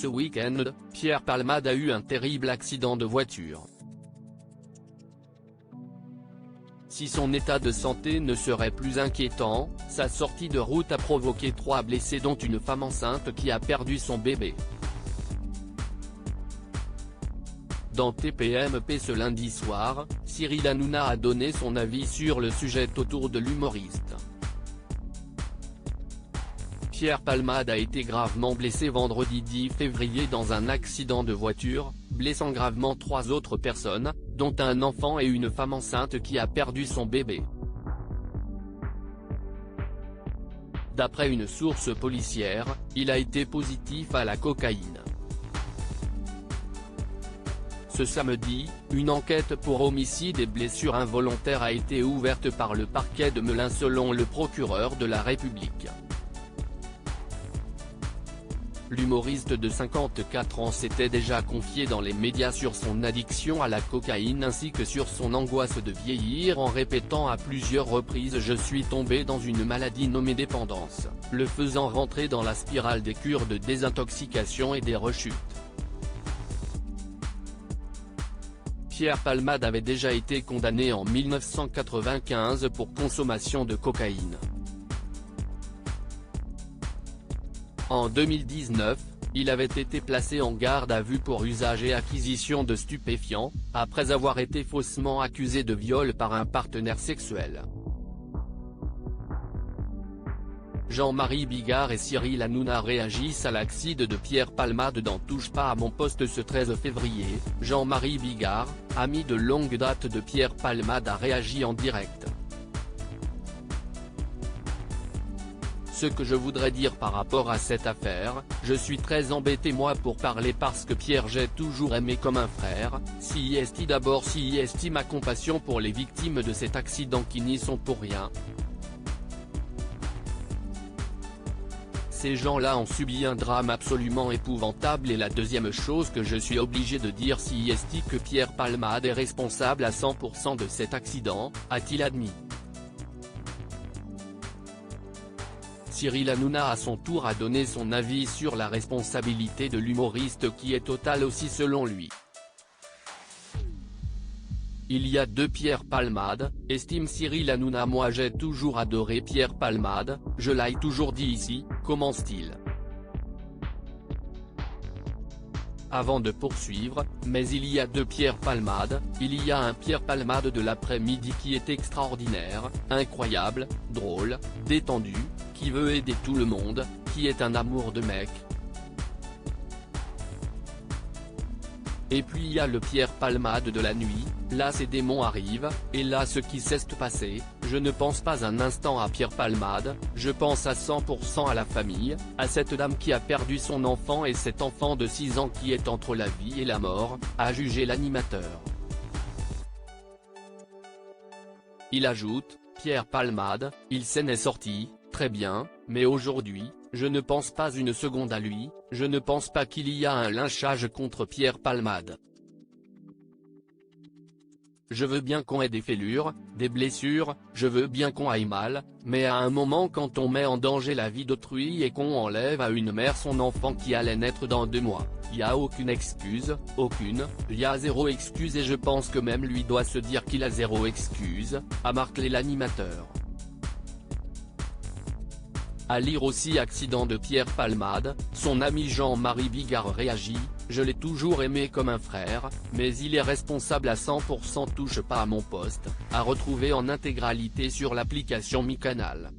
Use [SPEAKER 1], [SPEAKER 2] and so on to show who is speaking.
[SPEAKER 1] Ce week-end, Pierre Palmade a eu un terrible accident de voiture. Si son état de santé ne serait plus inquiétant, sa sortie de route a provoqué 3 blessés dont une femme enceinte qui a perdu son bébé. Dans TPMP ce lundi soir, Cyril Hanouna a donné son avis sur le sujet autour de l'humoriste. Pierre Palmade a été gravement blessé vendredi 10 février dans un accident de voiture, blessant gravement 3 autres personnes, dont un enfant et une femme enceinte qui a perdu son bébé. D'après une source policière, il a été positif à la cocaïne. Ce samedi, une enquête pour homicide et blessures involontaires a été ouverte par le parquet de Melun selon le procureur de la République. L'humoriste de 54 ans s'était déjà confié dans les médias sur son addiction à la cocaïne ainsi que sur son angoisse de vieillir en répétant à plusieurs reprises « Je suis tombé dans une maladie nommée dépendance », le faisant rentrer dans la spirale des cures de désintoxication et des rechutes. Pierre Palmade avait déjà été condamné en 1995 pour consommation de cocaïne. En 2019, il avait été placé en garde à vue pour usage et acquisition de stupéfiants, après avoir été faussement accusé de viol par un partenaire sexuel. Jean-Marie Bigard et Cyril Hanouna réagissent à l'accident de Pierre Palmade dans Touche pas à mon poste ce 13 février. Jean-Marie Bigard, ami de longue date de Pierre Palmade, a réagi en direct. Ce que je voudrais dire par rapport à cette affaire, je suis très embêté moi pour parler parce que Pierre j'ai toujours aimé comme un frère, CIST d'abord CIST ma compassion pour les victimes de cet accident qui n'y sont pour rien. Ces gens-là ont subi un drame absolument épouvantable et la deuxième chose que je suis obligé de dire CIST que Pierre Palmade est responsable à 100% de cet accident, a-t-il admis. Cyril Hanouna à son tour a donné son avis sur la responsabilité de l'humoriste qui est totale aussi selon lui. Il y a 2 Pierre Palmade, estime Cyril Hanouna. Moi j'ai toujours adoré Pierre Palmade, je l'ai toujours dit ici, commence-t-il. Avant de poursuivre, mais il y a 2 Pierre Palmade, il y a un Pierre Palmade de l'après-midi qui est extraordinaire, incroyable, drôle, détendu, qui veut aider tout le monde, qui est un amour de mec. Et puis il y a le Pierre Palmade de la nuit, là ces démons arrivent, et là ce qui s'est passé, je ne pense pas un instant à Pierre Palmade, je pense à 100% à la famille, à cette dame qui a perdu son enfant et cet enfant de 6 ans qui est entre la vie et la mort, a jugé l'animateur. Il ajoute, Pierre Palmade, il s'en est sorti, très bien, mais aujourd'hui, je ne pense pas une seconde à lui, je ne pense pas qu'il y a un lynchage contre Pierre Palmade. Je veux bien qu'on ait des fêlures, des blessures, je veux bien qu'on aille mal, mais à un moment quand on met en danger la vie d'autrui et qu'on enlève à une mère son enfant qui allait naître dans 2 mois, y a aucune excuse, aucune, y a 0 excuse et je pense que même lui doit se dire qu'il a 0 excuse, a marqué l'animateur. À lire aussi accident de Pierre Palmade, son ami Jean-Marie Bigard réagit, je l'ai toujours aimé comme un frère, mais il est responsable à 100%. Touche pas à mon poste, à retrouver en intégralité sur l'application Mi Canal.